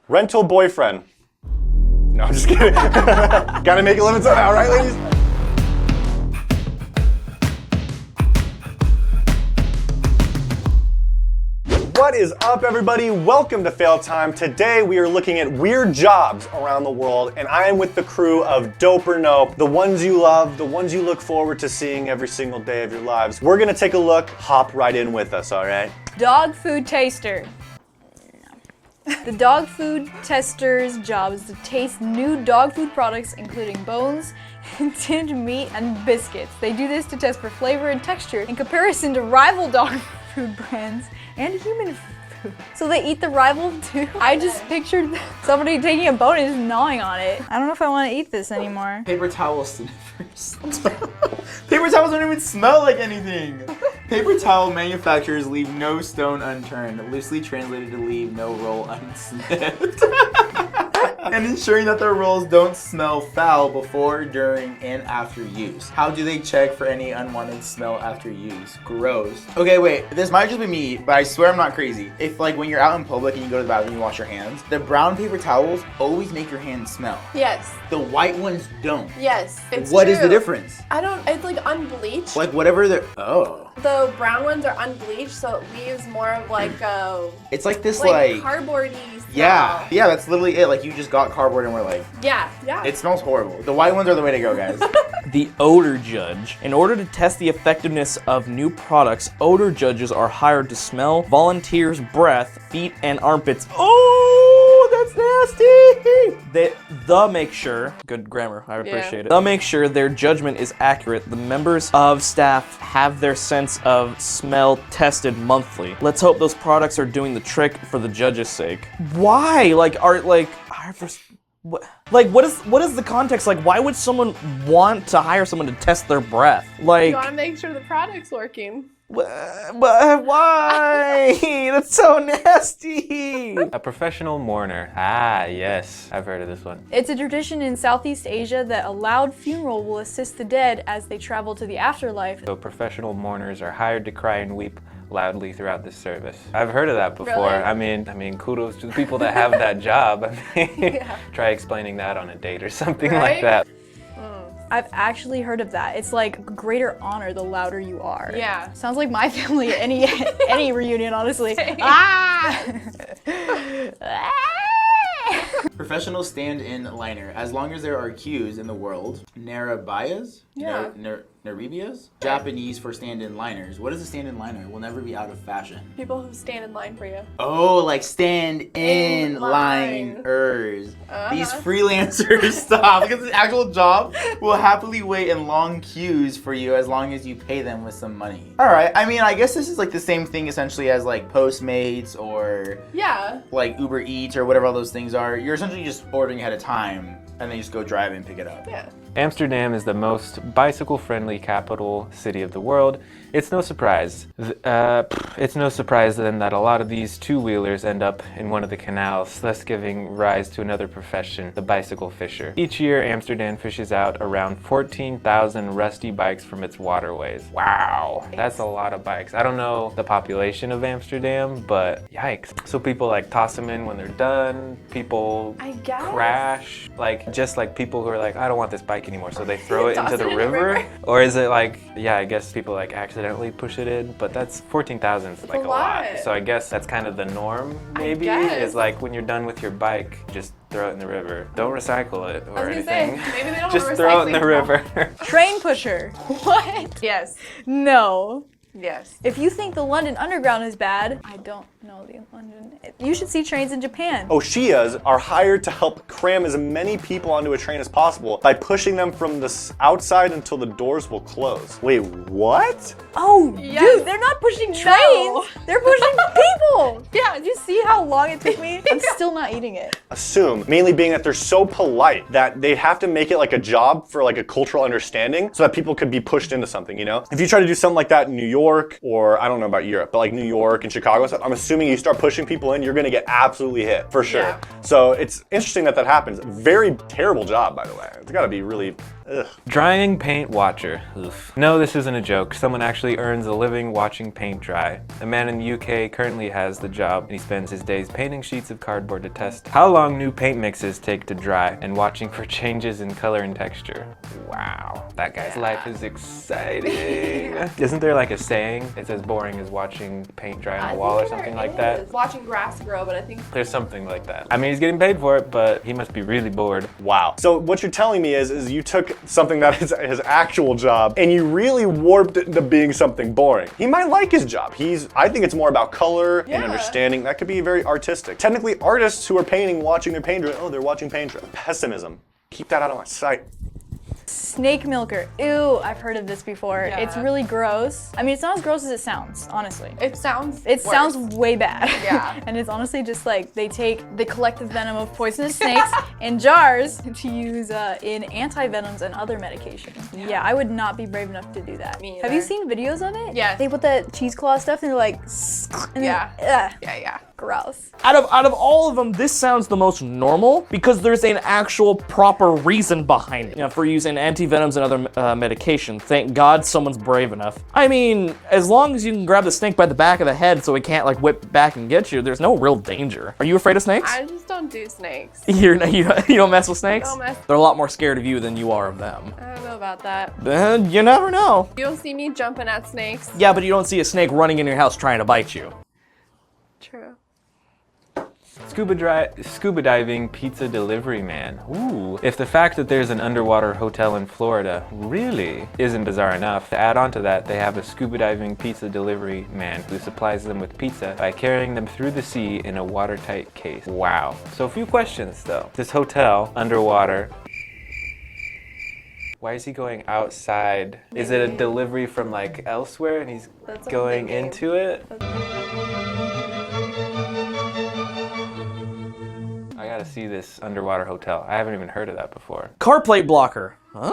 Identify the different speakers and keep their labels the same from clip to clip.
Speaker 1: Rental boyfriend. No, I'm just kidding. Gotta make a living somehow, right, ladies? What is up, everybody? Welcome to Fail Time. Today we are looking at weird jobs around the world, and I am with the crew of Dope or Nope, the ones you love, the ones you look forward to seeing every single day of your lives. We're gonna take a look. Hop right in with us, all right?
Speaker 2: Dog food taster. The dog food tester's job is to taste new dog food products, including bones, tinned meat, and biscuits. They do this to test for flavor and texture in comparison to rival dog food brands and human food. So they eat the rival too? I just pictured somebody taking a bone and just gnawing on it. I don't know if I want to eat this anymore.
Speaker 3: Paper towel sniffers. Paper towels don't even smell like anything. Paper towel manufacturers leave no stone unturned, loosely translated to leave no roll unsniffed. And ensuring that their rolls don't smell foul before, during, and after use. How do they check for any unwanted smell after use? Gross. Okay, wait, this might just be me, but I swear I'm not crazy. If like when you're out in public and you go to the bathroom and you wash your hands, the brown paper towels always make your hands smell.
Speaker 4: Yes.
Speaker 3: The white ones don't.
Speaker 4: Yes. It's
Speaker 3: What
Speaker 4: true.
Speaker 3: is the difference?
Speaker 4: It's like unbleached.
Speaker 3: Like whatever they're, oh.
Speaker 4: The brown ones are unbleached, so it leaves more of like a...
Speaker 3: It's like this
Speaker 4: like cardboardy smell.
Speaker 3: Yeah, that's literally it. Like you just got cardboard and we're like,
Speaker 4: Yeah.
Speaker 3: it smells horrible. The white ones are the way to go, guys.
Speaker 5: The Odor Judge. In order to test the effectiveness of new products, odor judges are hired to smell volunteers' breath, feet, and armpits. Oh, that's nasty! The make sure, good grammar, I appreciate it. The make sure their judgment is accurate. The members of staff have their sense of smell tested monthly. Let's hope those products are doing the trick for the judge's sake. Why? What is the context? Like, why would someone want to hire someone to test their breath? Like,
Speaker 4: You want to make sure the product's working.
Speaker 5: why? That's so nasty.
Speaker 6: A professional mourner. Ah, yes. I've heard of this one.
Speaker 2: It's a tradition in Southeast Asia that a loud funeral will assist the dead as they travel to the afterlife.
Speaker 6: So professional mourners are hired to cry and weep loudly throughout the service. I've heard of that before.
Speaker 4: Really?
Speaker 6: I mean, kudos to the people that have that job. Try explaining that on a date or something like that.
Speaker 2: I've actually heard of that. It's like greater honor the louder you are.
Speaker 4: Yeah.
Speaker 2: Sounds like my family at any reunion, honestly. Ah!
Speaker 3: Professional stand-in liner. As long as there are cues in the world, Narabias?
Speaker 4: Yeah.
Speaker 3: Naribias? Japanese for stand-in liners. What is a stand-in liner? It will never be out of fashion.
Speaker 4: People who stand in line for you.
Speaker 3: Oh, like stand-in
Speaker 4: line.
Speaker 3: liners. These freelancers, stop, because the actual job will happily wait in long queues for you as long as you pay them with some money. All right, I mean, I guess this is like the same thing essentially as like Postmates or like Uber Eats or whatever all those things are. You're essentially just ordering ahead of time and then you just go drive and pick it up.
Speaker 4: Yeah.
Speaker 6: Amsterdam is the most bicycle-friendly capital city of the world. It's no surprise. It's no surprise then that a lot of these two-wheelers end up in one of the canals, thus giving rise to another profession, the bicycle fisher. Each year, Amsterdam fishes out around 14,000 rusty bikes from its waterways. Wow, that's a lot of bikes. I don't know the population of Amsterdam, but yikes. So people like toss them in when they're done. People crash. Just like people who are like, I don't want this bike anymore, so they throw it into the river? Or is it like, yeah, I guess people like accidentally push it in, but that's 14,000 is like a lot. So I guess that's kind of the norm, maybe, is like when you're done with your bike, just throw it in the river. Don't recycle it or anything.
Speaker 4: Maybe they don't
Speaker 6: just
Speaker 4: have
Speaker 6: throw it in the
Speaker 4: recycling
Speaker 6: river.
Speaker 2: Train pusher. What?
Speaker 4: Yes.
Speaker 2: No.
Speaker 4: Yes.
Speaker 2: If you think the London Underground is bad, I don't know the London. You should see trains in Japan.
Speaker 1: Oshiyas are hired to help cram as many people onto a train as possible by pushing them from the outside until the doors will close. Wait, what?
Speaker 2: Oh,
Speaker 4: Yes.
Speaker 2: dude, they're not pushing trains.
Speaker 4: No.
Speaker 2: They're pushing people. Yeah, did you see how long it took me? I'm still not eating it.
Speaker 1: Assume, mainly being that they're so polite that they have to make it like a job for like a cultural understanding so that people could be pushed into something, you know? If you try to do something like that in New York, or I don't know about Europe, but like New York and Chicago, so I'm assuming you start pushing people in, you're gonna get absolutely hit, for sure.
Speaker 4: Yeah.
Speaker 1: So it's interesting that that happens. Very terrible job, by the way. It's gotta be really Ugh.
Speaker 6: Drying paint watcher. Oof. No, this isn't a joke. Someone actually earns a living watching paint dry. A man in the UK currently has the job, and he spends his days painting sheets of cardboard to test how long new paint mixes take to dry and watching for changes in color and texture. Wow, that guy's life is exciting. Isn't there like a saying? It's as boring as watching paint dry on a wall or something like that?
Speaker 4: Watching grass grow, but I think
Speaker 6: There's something like that. I mean, he's getting paid for it, but he must be really bored.
Speaker 1: Wow. So what you're telling me is you took something that is his actual job and you really warped it into being something boring. He might like his job. I think it's more about color and understanding. That could be very artistic. Technically, artists who are painting, watching their paint dry, oh, they're watching paint dry. Pessimism. Keep that out of my sight.
Speaker 2: Snake milker. Ew, I've heard of this before.
Speaker 4: Yeah.
Speaker 2: It's really gross. I mean, it's not as gross as it sounds, honestly.
Speaker 4: it sounds
Speaker 2: It
Speaker 4: worse.
Speaker 2: sounds way bad.
Speaker 4: Yeah.
Speaker 2: And it's honestly just like they take the collective venom of poisonous snakes in jars to use in anti-venoms and other medications. Yeah, I would not be brave enough to do that.
Speaker 4: Me
Speaker 2: Have you
Speaker 4: either.
Speaker 2: seen videos of it?
Speaker 4: Yes.
Speaker 2: They put that cheesecloth stuff and they're like, and
Speaker 4: Yeah.
Speaker 2: then,
Speaker 4: Yeah.
Speaker 2: gross.
Speaker 5: Out of all of them, this sounds the most normal because there's an actual proper reason behind it. You know, for using anti-venoms and other medication. Thank God someone's brave enough. I mean, as long as you can grab the snake by the back of the head so it can't like whip back and get you, there's no real danger. Are you afraid of snakes?
Speaker 4: I just don't do snakes.
Speaker 5: You don't mess with snakes?
Speaker 4: Don't mess.
Speaker 5: They're a lot more scared of you than you are of them.
Speaker 4: I don't know about that.
Speaker 5: You never know.
Speaker 4: You don't see me jumping at snakes.
Speaker 5: Yeah, but you don't see a snake running in your house trying to bite you.
Speaker 4: True.
Speaker 6: Scuba diving pizza delivery man. Ooh. If the fact that there's an underwater hotel in Florida really isn't bizarre enough, to add on to that, they have a scuba diving pizza delivery man who supplies them with pizza by carrying them through the sea in a watertight case. Wow. So a few questions though. This hotel, underwater, why is he going outside? Is it a delivery from like elsewhere and he's
Speaker 4: That's what I'm
Speaker 6: going
Speaker 4: thinking.
Speaker 6: into it? I gotta see this underwater hotel. I haven't even heard of that before.
Speaker 5: Car plate blocker. Huh?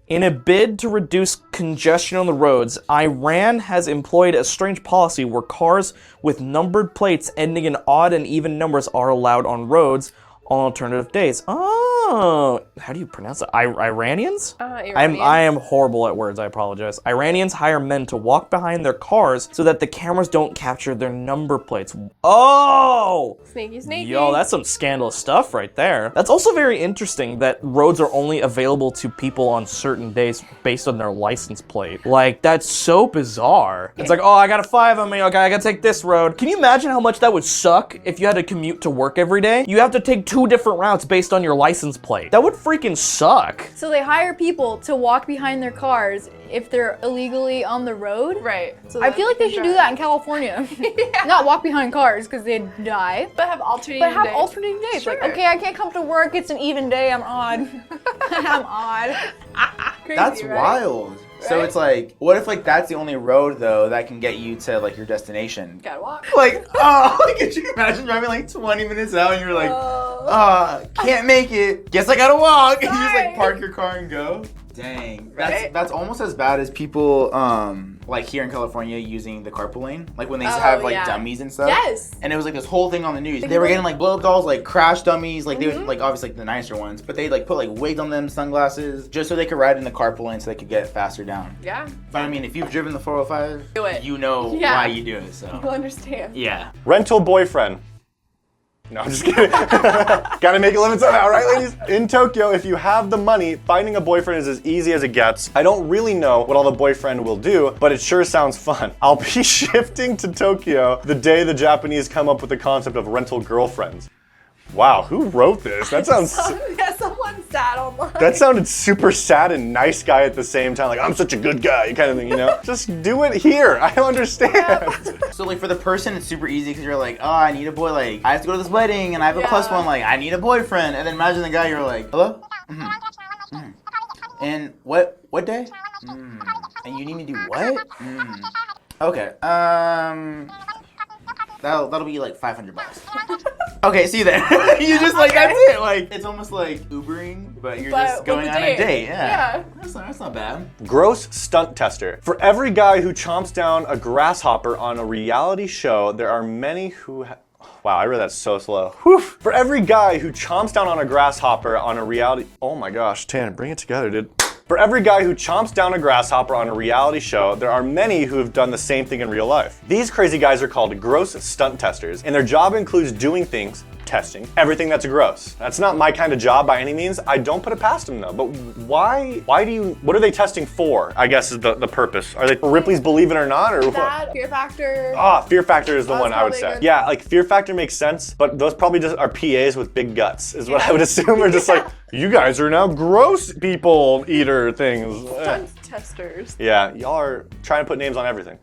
Speaker 5: In a bid to reduce congestion on the roads, Iran has employed a strange policy where cars with numbered plates ending in odd and even numbers are allowed on roads on alternative days. Oh, how do you pronounce it? Iranians?
Speaker 4: Iranians.
Speaker 5: I am horrible at words, I apologize. Iranians hire men to walk behind their cars so that the cameras don't capture their number plates. Oh!
Speaker 4: Sneaky, sneaky.
Speaker 5: Yo, that's some scandalous stuff right there. That's also very interesting that roads are only available to people on certain days based on their license plate. Like, that's so bizarre. It's like, oh, I got a 5 on me, okay, I gotta take this road. Can you imagine how much that would suck if you had to commute to work every day? You have to take 2 different routes based on your license plate. That would freaking suck.
Speaker 2: So they hire people to walk behind their cars if they're illegally on the road.
Speaker 4: Right. So
Speaker 2: I
Speaker 4: that
Speaker 2: feel like they
Speaker 4: can
Speaker 2: should do
Speaker 4: drive.
Speaker 2: that in California. Not walk behind cars because they'd die.
Speaker 4: But have alternating
Speaker 2: But have
Speaker 4: days.
Speaker 2: alternating days. Like,
Speaker 4: Sure.
Speaker 2: okay, I can't come to work. It's an even day. I'm odd. I'm odd.
Speaker 4: Crazy,
Speaker 3: That's
Speaker 4: right?
Speaker 3: wild. So
Speaker 4: Right?
Speaker 3: it's like, what if like that's the only road though that can get you to like your destination?
Speaker 4: Gotta walk.
Speaker 3: Like, oh, could you imagine driving like 20 minutes out and you're like, can't make it. Guess I gotta walk. And you just like
Speaker 4: Right.
Speaker 3: park your car and go. Dang.
Speaker 4: Right?
Speaker 3: That's almost as bad as people like here in California using the carpool lane. Like when they used to
Speaker 4: Oh,
Speaker 3: have like
Speaker 4: yeah.
Speaker 3: dummies and stuff.
Speaker 4: Yes.
Speaker 3: And it was like this whole thing on the news. They were getting like blow up dolls, like crash dummies, like they
Speaker 4: Mm-hmm.
Speaker 3: would like obviously like the nicer ones, but they like put like wigs on them, sunglasses, just so they could ride in the carpool lane so they could get faster down.
Speaker 4: Yeah.
Speaker 3: But I mean, if you've driven the 405,
Speaker 4: Do it.
Speaker 3: you know
Speaker 4: Yeah.
Speaker 3: why you do it. So
Speaker 4: You'll understand.
Speaker 3: yeah.
Speaker 1: Rental boyfriend. No, I'm just kidding. Gotta make a living somehow, right, ladies? In Tokyo, if you have the money, finding a boyfriend is as easy as it gets. I don't really know what all the boyfriend will do, but it sure sounds fun. I'll be shifting to Tokyo the day the Japanese come up with the concept of rental girlfriends. Wow, who wrote this? That sounds...
Speaker 4: Yeah, someone sat online.
Speaker 1: That sounded super sad and nice guy at the same time. Like, I'm such a good guy, kind of thing, you know? Just do it here. I don't understand.
Speaker 3: So like for the person, it's super easy because you're like, oh, I need a boy. Like I have to go to this wedding and I have a plus
Speaker 4: Yeah.
Speaker 3: one. Like I need a boyfriend. And then imagine the guy, you're like, hello. And what day? And you need me to do what? Okay. That'll be like $500. Okay, see you there. You just like that's it. Like it's almost like Ubering, but you're
Speaker 4: But
Speaker 3: just
Speaker 4: with
Speaker 3: going
Speaker 4: a
Speaker 3: on a
Speaker 4: date.
Speaker 3: date.
Speaker 4: Yeah.
Speaker 3: That's not bad.
Speaker 1: Gross stunt tester. For every guy who chomps down a grasshopper on a reality show, there are many who wow, I read that so slow. Whew. For every guy who chomps down on a grasshopper on a reality... Oh my gosh, Tan, bring it together, dude. For every guy who chomps down a grasshopper on a reality show, there are many who have done the same thing in real life. These crazy guys are called gross stunt testers, and their job includes doing things, testing, everything that's gross. That's not my kind of job by any means. I don't put it past them though. But what are they testing for? I guess is the purpose. Are they for Ripley's Believe It or Not, or what?
Speaker 4: That, Fear Factor.
Speaker 1: Ah, Fear Factor is the
Speaker 4: That's
Speaker 1: one I would
Speaker 4: probably
Speaker 1: say.
Speaker 4: good.
Speaker 1: Yeah, like Fear Factor makes sense, but those probably just are PAs with big guts, is what I would assume. Are just like, you guys are now gross people eater things.
Speaker 4: Stunt testers.
Speaker 1: Yeah, y'all are trying to put names on everything.